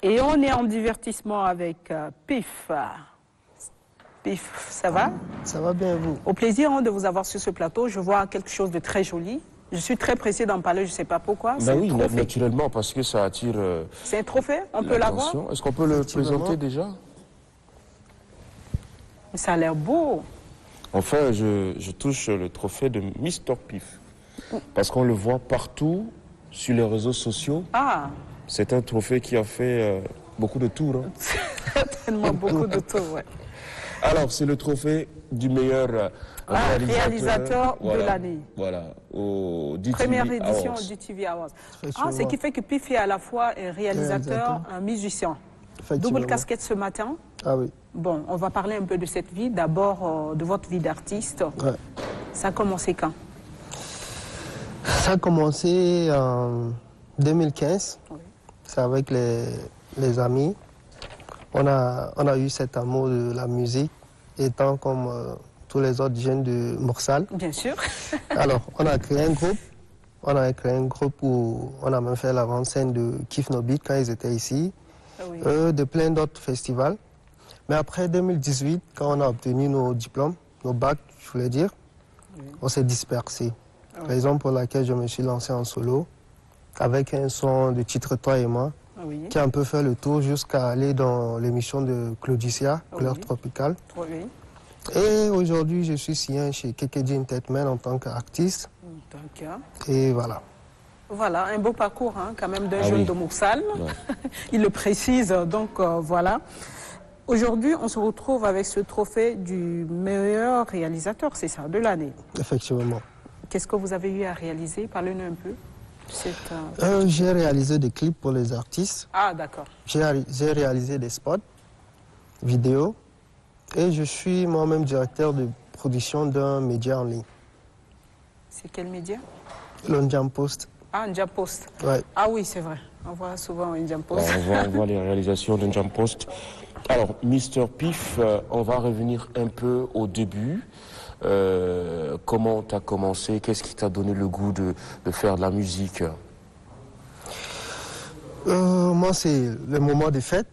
Et on est en divertissement avec Pif. Pif, ça va? Ça va bien, vous? Au plaisir de vous avoir sur ce plateau. Je vois quelque chose de très joli. Je suis très pressée d'en parler, je ne sais pas pourquoi. Ben oui, naturellement, parce que ça attire. C'est un trophée? On peut l'avoir? Est-ce qu'on peut le présenter déjà? Ça a l'air beau. Enfin, je touche le trophée de Mr. Pif. Parce qu'on le voit partout sur les réseaux sociaux. Ah! C'est un trophée qui a fait beaucoup de tours. Hein. Certainement beaucoup de tours, ouais. Alors, c'est le trophée du meilleur réalisateur de l'année. Voilà, au DTV Première édition Awards. au DTV Awards. Ah, ce qui fait que Pif est à la fois un réalisateur, un musicien. Double casquette ce matin. Ah oui. Bon, on va parler un peu de cette vie. D'abord, de votre vie d'artiste. Ouais. Ça a commencé quand? Ça a commencé en 2015. Oui. C'est avec les amis. On a eu cet amour de la musique, étant comme tous les autres jeunes de Morsal. Bien sûr. Alors, on a créé un groupe. On a créé un groupe où on a même fait l'avant-scène de Kif No Beat quand ils étaient ici. Oui. De plein d'autres festivals. Mais après 2018, quand on a obtenu nos diplômes, nos bacs, je voulais dire, oui, on s'est dispersé. Oui. Raison pour laquelle je me suis lancé en solo, avec un son de titre Toi et moi, oui, qui a un peu fait le tour jusqu'à aller dans l'émission de Claudicia, Couleur oui, Tropicale. Oui. Et aujourd'hui, je suis signé chez Kekeji Entertainment en tant qu'artiste. Et voilà. Voilà, un beau parcours hein, quand même d'un jeune de Moussal. Ouais. Il le précise, donc voilà. Aujourd'hui, on se retrouve avec ce trophée du meilleur réalisateur, c'est ça, de l'année. Effectivement. Qu'est-ce que vous avez eu à réaliser? Parlez-nous un peu. J'ai réalisé des clips pour les artistes. Ah, d'accord. J'ai réalisé des spots, vidéos, et je suis moi-même directeur de production d'un média en ligne. C'est quel média? L'Onjam Post. Ah, Onjam Post. Ouais. Ah oui, c'est vrai. On voit souvent Onjam Post. On voit les réalisations d'Onjam Post. Alors, Mr. Pif, on va revenir un peu au début. Comment tu as commencé? Qu'est-ce qui t'a donné le goût de faire de la musique? Moi, c'est le moment de fête.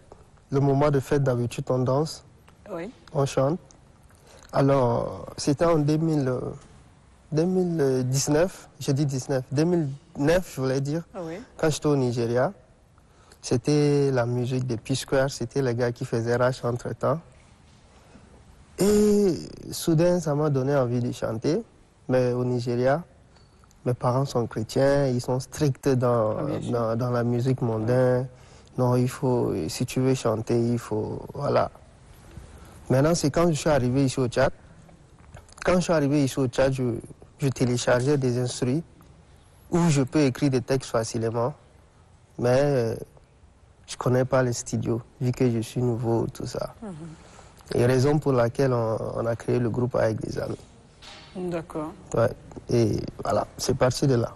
Le moment de fête, d'habitude, on danse. Oui. On chante. Alors, c'était en 2019, j'ai dit 19, 2009, je voulais dire, oui, quand j'étais au Nigeria. C'était la musique des P-Square, c'était les gars qui faisaient Rach entre-temps. Et soudain, ça m'a donné envie de chanter. Mais au Nigeria, mes parents sont chrétiens, ils sont stricts dans la musique mondaine. Non, il faut, si tu veux chanter, il faut, voilà. Maintenant, c'est quand je suis arrivé ici au Tchad. Quand je suis arrivé ici au Tchad, je téléchargeais des instruments où je peux écrire des textes facilement. Mais je ne connais pas les studios, vu que je suis nouveau, tout ça. Et raison pour laquelle on a créé le groupe avec des amis. D'accord. Ouais. Et voilà, c'est parti de là.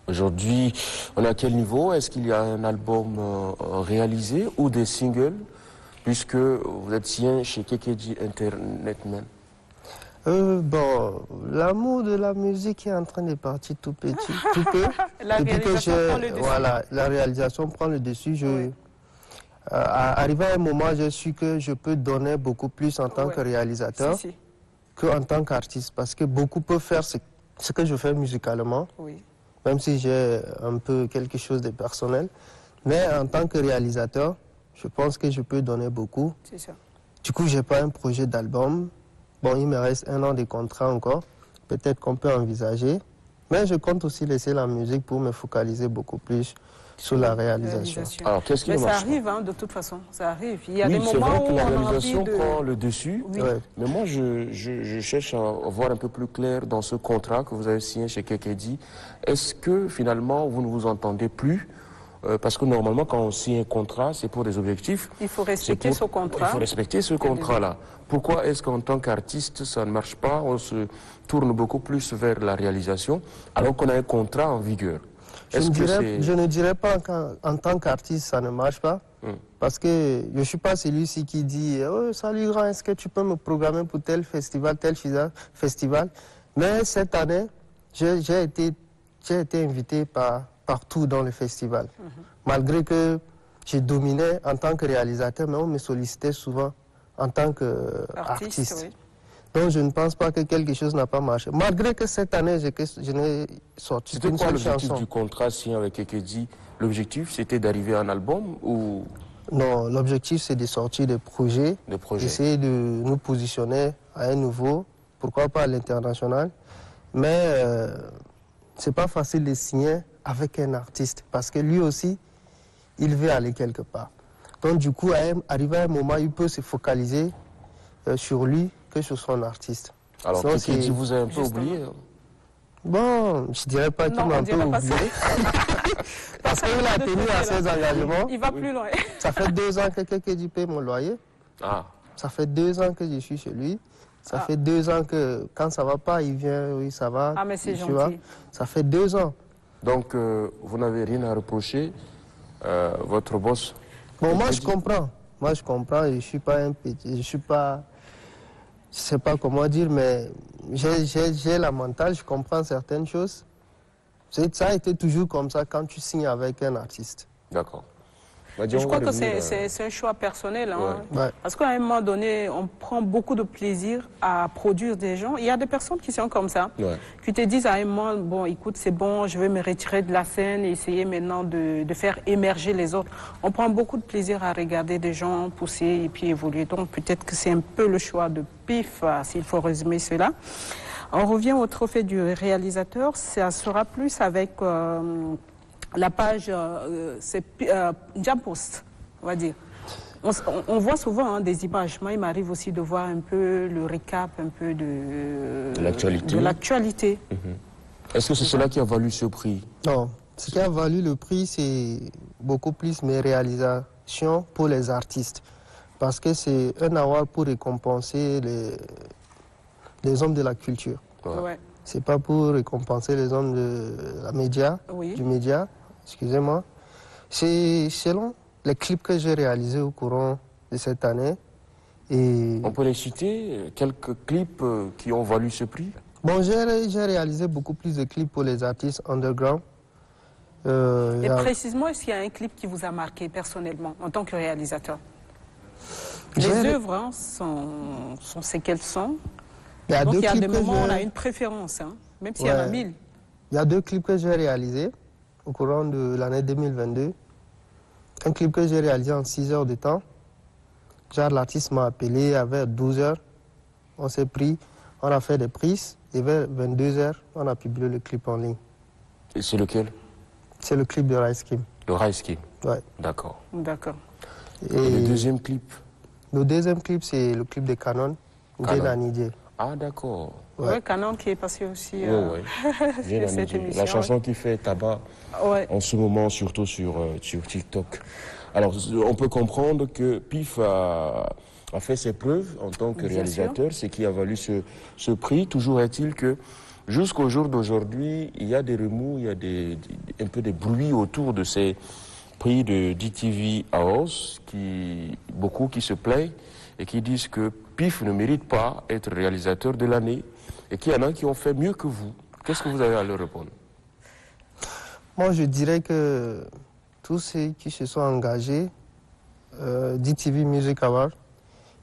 Aujourd'hui, on est à quel niveau? Est-ce qu'il y a un album réalisé ou des singles? Puisque vous êtes signé chez Kekeji Entertainment. Bon, l'amour de la musique est en train de partir tout petit, tout peu. La réalisation prend le dessus. Voilà, la réalisation prend le dessus. Oui. Arrivé à un moment, je suis que je peux donner beaucoup plus en tant que réalisateur qu'en tant qu'artiste. Parce que beaucoup peuvent faire ce que je fais musicalement, même si j'ai un peu quelque chose de personnel. Mais en tant que réalisateur, je pense que je peux donner beaucoup. C'est ça. Du coup, je n'ai pas un projet d'album. Bon, il me reste 1 an de contrat encore. Peut-être qu'on peut envisager. Mais je compte aussi laisser la musique pour me focaliser beaucoup plus sur la réalisation. Alors, qu'est-ce qui mais marche ça arrive, hein, de toute façon. Ça arrive. Il y a des moments vrai que où la on réalisation a envie de... prend le dessus. Oui. Ouais. Mais moi, je cherche à voir un peu plus clair dans ce contrat que vous avez signé chez Kekeji. Est-ce que, finalement, vous ne vous entendez plus? Parce que normalement, quand on signe un contrat, c'est pour des objectifs. Il faut respecter ce contrat. Il faut respecter ce contrat-là. Pourquoi est-ce qu'en tant qu'artiste, ça ne marche pas? On se tourne beaucoup plus vers la réalisation, alors qu'on a un contrat en vigueur. Je ne dirais pas qu'en tant qu'artiste, ça ne marche pas. Parce que je ne suis pas celui-ci qui dit oh, « Salut grand, est-ce que tu peux me programmer pour tel festival, tel festival ?» Mais cette année, j'ai été invité partout dans le festival. Malgré que je dominais en tant que réalisateur, mais on me sollicitait souvent en tant qu'artiste. Oui. Donc je ne pense pas que quelque chose n'a pas marché. Malgré que cette année, je n'ai sorti qu'une seule chanson. C'était quoi l'objectif du contrat signé avec Ekedi? L'objectif, c'était d'arriver à un album ou... Non, l'objectif, c'est de sortir des projets, essayer de nous positionner à un niveau, pourquoi pas à l'international. Mais c'est pas facile de signer avec un artiste parce que lui aussi, il veut aller quelque part. Donc du coup, arrivé à un moment, il peut se focaliser sur lui que sur son artiste. Alors, Ekedi vous a un peu oublié? Bon, je dirais pas qu'il m'a un peu oublié. Parce qu'il a tenu à ses engagements. Il va plus loin. Ça fait 2 ans que Ekedi paye mon loyer. Ça fait 2 ans que je suis chez lui. Ça fait 2 ans que quand ça va pas, il vient, oui, ça va. Ah, mais c'est gentil. Ça fait 2 ans. Donc, vous n'avez rien à reprocher, votre boss? Bon, moi, je comprends. Moi, je comprends. Je suis pas un petit. Je suis pas. Je sais pas comment dire, mais j'ai la mentale, je comprends certaines choses. Ça a été toujours comme ça quand tu signes avec un artiste. D'accord. Je crois que c'est un choix personnel. Hein, ouais. Parce qu'à un moment donné, on prend beaucoup de plaisir à produire des gens. Il y a des personnes qui sont comme ça, qui te disent à un moment, bon, écoute, c'est bon, je vais me retirer de la scène et essayer maintenant de faire émerger les autres. On prend beaucoup de plaisir à regarder des gens pousser et puis évoluer. Donc peut-être que c'est un peu le choix de Pif, s'il faut résumer cela. On revient au trophée du réalisateur. Ça sera plus avec... la page, c'est Jampost, on va dire. On voit souvent des images. Moi, il m'arrive aussi de voir un peu le récap, un peu de l'actualité. Est-ce que c'est cela qui a valu ce prix? Non, ce qui a valu le prix, c'est beaucoup plus mes réalisations pour les artistes. Parce que c'est un award pour récompenser les hommes de la culture. Ouais. C'est pas pour récompenser les hommes du média, excusez-moi. C'est selon les clips que j'ai réalisés au courant de cette année. Et... On peut les citer, quelques clips qui ont valu ce prix? Bon, j'ai réalisé beaucoup plus de clips pour les artistes underground. Et précisément, est-ce qu'il y a un clip qui vous a marqué personnellement en tant que réalisateur? Les œuvres sont ce qu'elles sont. Donc il y a des moments où on a une préférence, même s'il y en a 1000. Il y a 2 clips que j'ai réalisés au courant de l'année 2022. Un clip que j'ai réalisé en 6 heures de temps. Genre l'artiste m'a appelé vers 12 heures. On s'est pris, on a fait des prises et vers 22 heures, on a publié le clip en ligne. Et c'est lequel? C'est le clip de Rice Kim. Le Rice Kim? Ouais. D'accord. D'accord. Et le deuxième clip? Le deuxième clip, c'est le clip de Canon, Nidje. Ah, d'accord. Ouais, Canon qui est passé aussi cette émission. La chanson qui fait tabac en ce moment, surtout sur TikTok. Alors, on peut comprendre que Pif a fait ses preuves en tant que réalisateur, ce qui a valu ce prix. Toujours est-il que jusqu'au jour d'aujourd'hui, il y a des remous, il y a un peu de bruit autour de ces prix de DTV Awards, beaucoup qui se plaignent et qui disent que Pif ne mérite pas être réalisateur de l'année et qu'il y en a qui ont fait mieux que vous. Qu'est-ce que vous avez à leur répondre? Moi, je dirais que tous ceux qui se sont engagés, DTV Music Award,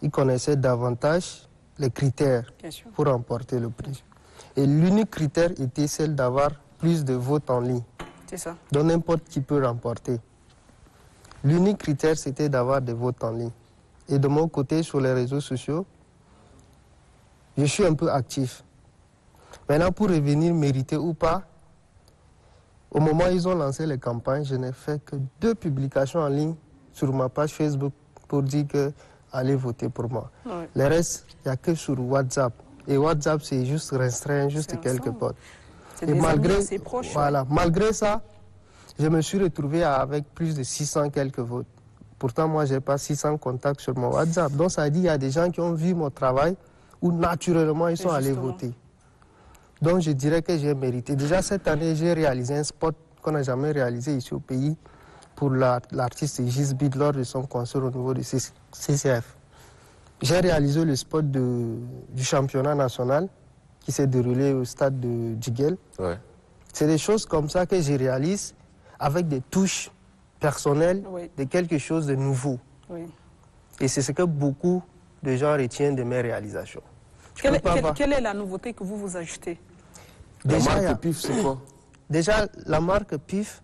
ils connaissaient davantage les critères pour remporter le prix. Et l'unique critère était celle d'avoir plus de votes en ligne. C'est ça. Donc n'importe qui peut remporter. L'unique critère, c'était d'avoir des votes en ligne. Et de mon côté, sur les réseaux sociaux, je suis un peu actif. Maintenant, pour revenir mériter ou pas, au moment où ils ont lancé les campagnes, je n'ai fait que 2 publications en ligne sur ma page Facebook pour dire que allez voter pour moi. Ouais. Le reste, il n'y a que sur WhatsApp. Et WhatsApp, c'est juste restreint, juste quelques potes. Et malgré ça, je me suis retrouvé avec plus de 600 quelques votes. Pourtant, moi, je n'ai pas 600 contacts sur mon WhatsApp. Donc, ça dit qu'il y a des gens qui ont vu mon travail où, naturellement, ils sont allés voter. Donc, je dirais que j'ai mérité. Déjà, cette année, j'ai réalisé un spot qu'on n'a jamais réalisé ici au pays pour l'artiste Gisbid lors de son concert au niveau du CCF. J'ai réalisé le spot du championnat national qui s'est déroulé au stade de Djiguel. Ouais. C'est des choses comme ça que je réalise avec des touches personnel, Oui. de quelque chose de nouveau. Oui. Et c'est ce que beaucoup de gens retiennent de mes réalisations. Quelle est la nouveauté que vous ajoutez? La marque PIF, c'est quoi? Déjà, la marque PIF,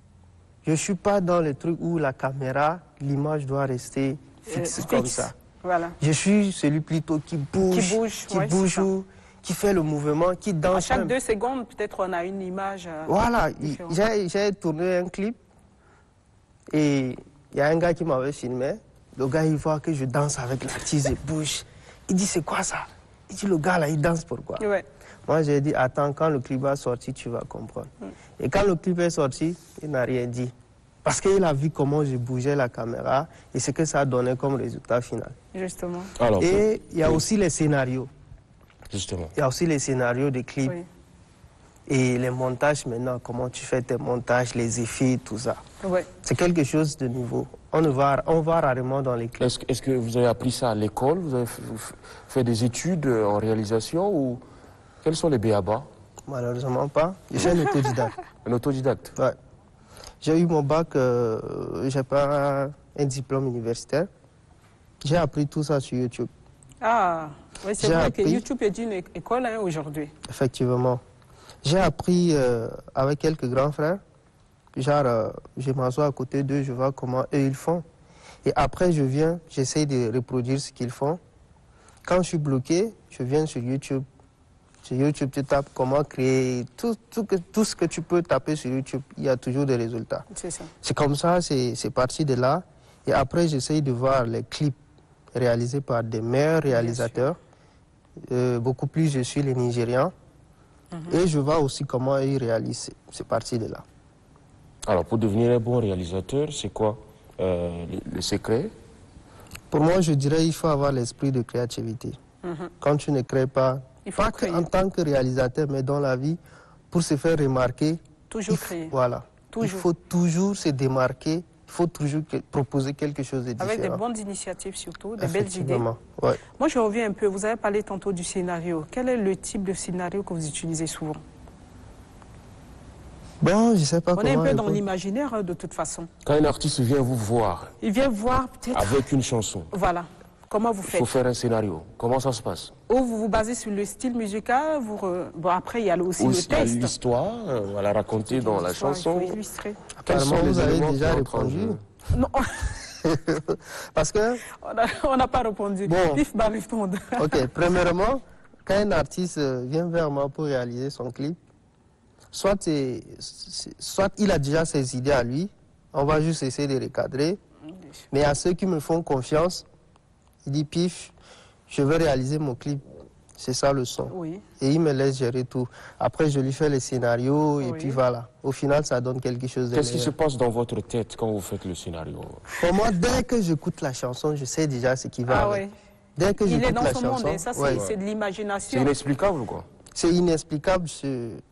je ne suis pas dans le truc où la caméra, l'image doit rester fixe comme ça. Voilà. Je suis celui plutôt qui bouge, qui fait le mouvement, qui danse. À chaque 2 secondes, peut-être on a une image. Voilà, j'ai tourné un clip et il y a un gars qui m'avait filmé. Le gars, il voit que je danse avec l'artiste et bouge. Il dit, c'est quoi ça? Il dit, le gars là, il danse pourquoi? Ouais. Moi, j'ai dit, attends, quand le clip va sortir, tu vas comprendre. Et quand le clip est sorti, il n'a rien dit. Parce qu'il a vu comment je bougeais la caméra et ce que ça donnait comme résultat final. Justement. Alors, et il y a aussi les scénarios. Justement. Il y a aussi les scénarios des clips. Oui. Et les montages maintenant, comment tu fais tes montages, les effets, tout ça. Oui. C'est quelque chose de nouveau. On va rarement dans les clips. Est-ce que vous avez appris ça à l'école? Vous avez fait des études en réalisation ou quels sont les b.a.-ba? Malheureusement pas. Je suis un autodidacte. Un autodidacte? Ouais. J'ai eu mon bac, j'ai pas un diplôme universitaire. J'ai appris tout ça sur YouTube. Ah, oui, c'est vrai que YouTube est une école aujourd'hui. Effectivement. J'ai appris avec quelques grands frères. Genre, je m'assois à côté d'eux, je vois comment eux ils font. Et après, je viens, j'essaie de reproduire ce qu'ils font. Quand je suis bloqué, je viens sur YouTube. Sur YouTube, tu tapes comment créer tout ce que tu peux taper sur YouTube. Il y a toujours des résultats. C'est ça. C'est comme ça, c'est parti de là. Et après, j'essaie de voir les clips réalisés par des meilleurs réalisateurs. Beaucoup plus, je suis les Nigérians. Et je vois aussi comment ils réalisent. C'est parti de là. Alors, pour devenir un bon réalisateur, c'est quoi le secret? Pour moi, je dirais qu'il faut avoir l'esprit de créativité. Quand tu ne crées pas, pas en tant que réalisateur, mais dans la vie, pour se faire remarquer, toujours créer. Voilà. Toujours. Il faut toujours se démarquer, il faut toujours proposer quelque chose de différent. Avec des bonnes initiatives surtout, des belles idées. Ouais. Moi, je reviens un peu. Vous avez parlé tantôt du scénario. Quel est le type de scénario que vous utilisez souvent? Bon, je sais pas comment. On est un peu dans l'imaginaire de toute façon. Quand un artiste vient vous voir. Il vient voir peut-être. Avec une chanson. Voilà. Comment vous faites? Il faut faire un scénario. Comment ça se passe? Ou vous vous basez sur le style musical. Bon, après, il y a aussi le texte. Il y a l'histoire, à la raconter dans la chanson. Il faut illustrer. Apparemment, vous avez déjà répondu. Non. Parce que... On n'a pas répondu. Bon. Pif va répondre. Ok, premièrement, quand un artiste vient vers moi pour réaliser son clip, soit il a déjà ses idées à lui, on va juste essayer de recadrer. Mais à ceux qui me font confiance, il dit Pif, je veux réaliser mon clip. C'est ça le son. Oui. Et il me laisse gérer tout. Après, je lui fais les scénarios et puis voilà. Au final, ça donne quelque chose de Qu'est-ce qui se passe dans votre tête quand vous faites le scénario? Pour moi, dès que j'écoute la chanson, je sais déjà ce qui va. Oui. Dès que il est dans la son chanson, monde et ça, c'est de l'imagination. C'est inexplicable, quoi. C'est inexplicable.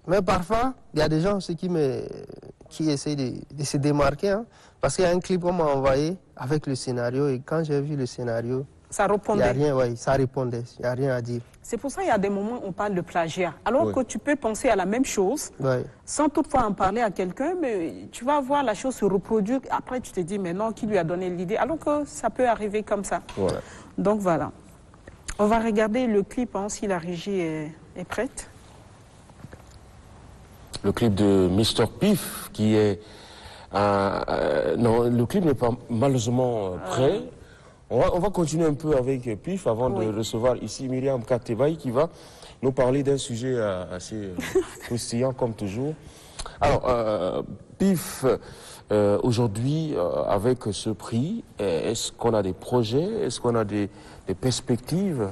Mais parfois, il y a des gens aussi qui essaient de se démarquer. Hein, parce qu'il y a un clip qu'on m'a envoyé avec le scénario et quand j'ai vu le scénario, ça répondait. Il n'y a rien, ça répondait. Il n'y a rien à dire. C'est pour ça qu'il y a des moments où on parle de plagiat. Alors que tu peux penser à la même chose, sans toutefois en parler à quelqu'un, mais tu vas voir la chose se reproduire. Après, tu te dis, mais non, qui lui a donné l'idée? Alors que ça peut arriver comme ça. Voilà. Donc voilà. On va regarder le clip, hein, si la régie est prête. Le clip de Mr. Pif, qui est... non, le clip n'est pas malheureusement prêt. On va continuer un peu avec Pif avant de recevoir ici Myriam Katebaï qui va nous parler d'un sujet assez croustillant comme toujours. Alors, Pif, aujourd'hui, avec ce prix, est-ce qu'on a des projets? Est-ce qu'on a des perspectives?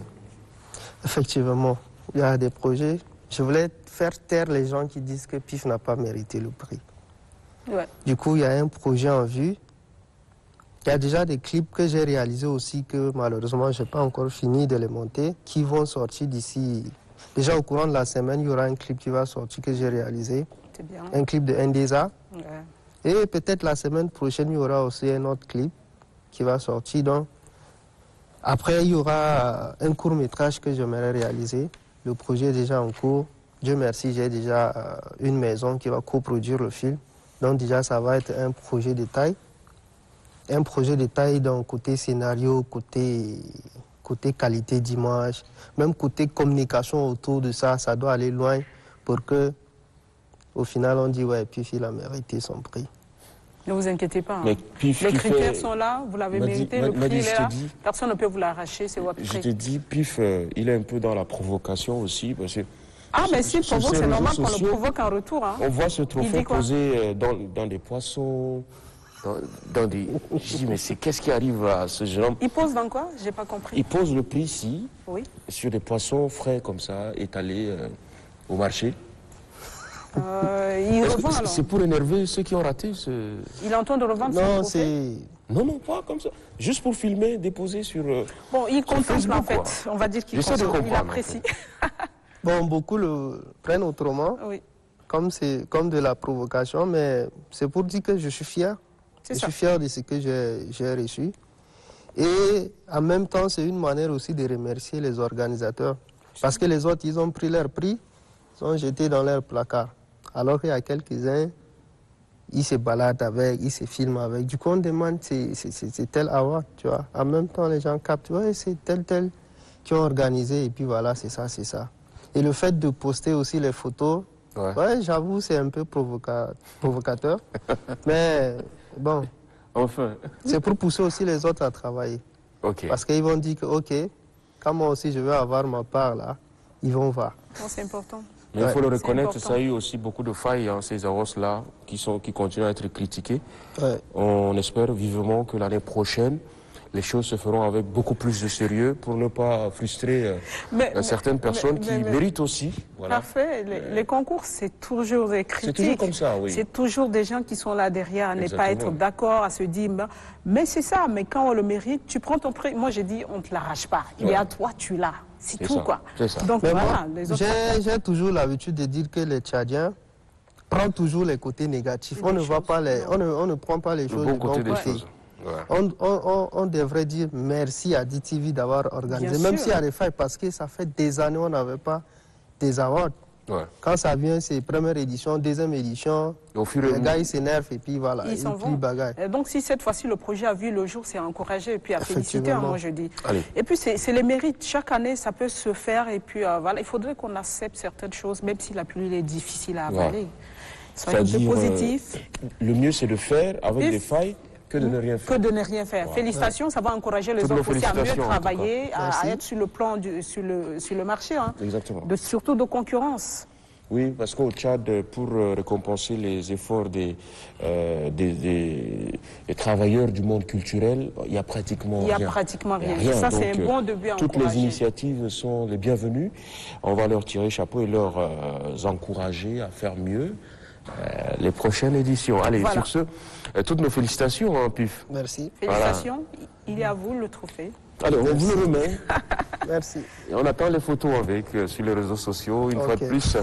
Effectivement, il y a des projets. Je voulais faire taire les gens qui disent que Pif n'a pas mérité le prix. Ouais. Du coup, il y a un projet en vue. Il y a déjà des clips que j'ai réalisés aussi que malheureusement, je n'ai pas encore fini de les monter, qui vont sortir d'ici. Déjà au courant de la semaine, il y aura un clip qui va sortir que j'ai réalisé. C'est bien. Un clip de Ndeza. Ouais. Et peut-être la semaine prochaine, il y aura aussi un autre clip qui va sortir. Donc, après, il y aura un court-métrage que j'aimerais réaliser. Le projet est déjà en cours. Dieu merci, j'ai déjà une maison qui va coproduire le film. Donc déjà, ça va être un projet de taille. un projet de taille, donc côté scénario, côté qualité d'image, même côté communication autour de ça, ça doit aller loin pour que, au final, on dit ouais, Pif, il a mérité son prix. Ne vous inquiétez pas. Mais Pif, les critères sont là, vous l'avez mérité, le prix est là. Personne ne peut vous l'arracher, c'est votre prix. Je te dis, Pif, il est un peu dans la provocation aussi, parce que... Ah, mais si, provoque, c'est normal qu'on le provoque en retour. Hein. On voit ce trophée posé dans des poissons, dans des... Je dis, mais qu'est-ce qui arrive à ce jeune homme? Il pose dans quoi? J'ai pas compris. Il pose le prix ici, oui, sur des poissons frais comme ça, étalés au marché. Il revend alors. C'est pour énerver ceux qui ont raté ce... Il est en train de revendre son trophée? Non, pas comme ça. Juste pour filmer, déposer sur... Bon, il contemple en fait. On va dire qu'il il apprécie. Bon, beaucoup le prennent autrement, oui, comme de la provocation, mais c'est pour dire que je suis fier. Je suis fier de ce que j'ai reçu. Et en même temps, c'est une manière aussi de remercier les organisateurs. Parce que les autres, ils ont pris leur prix, ils ont jeté dans leur placard. Alors qu'il y a quelques-uns, ils se baladent avec, ils se filment avec. Du coup, on demande, c'est tel award, tu vois. En même temps, les gens captent, ouais, c'est tel qui ont organisé, et puis voilà, c'est ça, c'est ça. Et le fait de poster aussi les photos, ouais j'avoue, c'est un peu provocateur. Mais bon, enfin, c'est pour pousser aussi les autres à travailler. Okay. Parce qu'ils vont dire que, ok, quand moi aussi je vais avoir ma part là, ils vont voir. Oh, c'est important. Mais il faut le reconnaître, ça a eu aussi beaucoup de failles, hein, ces awards-là, qui continuent à être critiqués. Ouais. On espère vivement que l'année prochaine, les choses se feront avec beaucoup plus de sérieux pour ne pas frustrer certaines personnes qui méritent aussi. Voilà. Parfait. Les concours, c'est toujours des critiques. C'est toujours comme ça, oui. C'est toujours des gens qui sont là derrière à ne pas être d'accord, à se dire, mais c'est ça, mais quand on le mérite, tu prends ton prix. Moi, j'ai dit, on ne te l'arrache pas. Il est à toi, tu l'as. C'est tout, quoi. Donc, voilà. J'ai toujours l'habitude de dire que les Tchadiens prennent toujours les côtés négatifs. On ne voit pas on ne prend pas les choses du bon côté des choses. Ouais. On devrait dire merci à DTV d'avoir organisé, même s'il y a des failles, parce que ça fait des années on n'avait pas des awards. Ouais. Quand ça vient, c'est première édition, deuxième édition, les gars ils s'énervent et puis voilà, ils s'en vont. Donc si cette fois-ci le projet a vu le jour, c'est à encourager et puis à féliciter, hein, moi je dis. Allez. Et puis c'est les mérites, chaque année ça peut se faire et puis voilà, il faudrait qu'on accepte certaines choses, même si la pluie est difficile à avaler. Ouais. Soyez un peu positif. Le mieux c'est de faire avec des failles. Que de ne rien faire. Que de ne rien faire. Wow. Félicitations, ça va encourager les autres aussi à mieux travailler, à être sur le plan sur le marché, hein. Exactement. Surtout de concurrence. Oui, parce qu'au Tchad, pour récompenser les efforts des travailleurs du monde culturel, il n'y a pratiquement rien. Il n'y a pratiquement rien. Ça, c'est un bon début à toutes les initiatives sont les bienvenues. On va leur tirer chapeau et leur encourager à faire mieux. Les prochaines éditions. Allez, voilà. Sur ce, toutes nos félicitations, hein, Pif. Merci. Félicitations. Voilà. Il est à vous le trophée. Allez, on vous le remet. Merci. Et on attend les photos avec sur les réseaux sociaux, une fois de plus.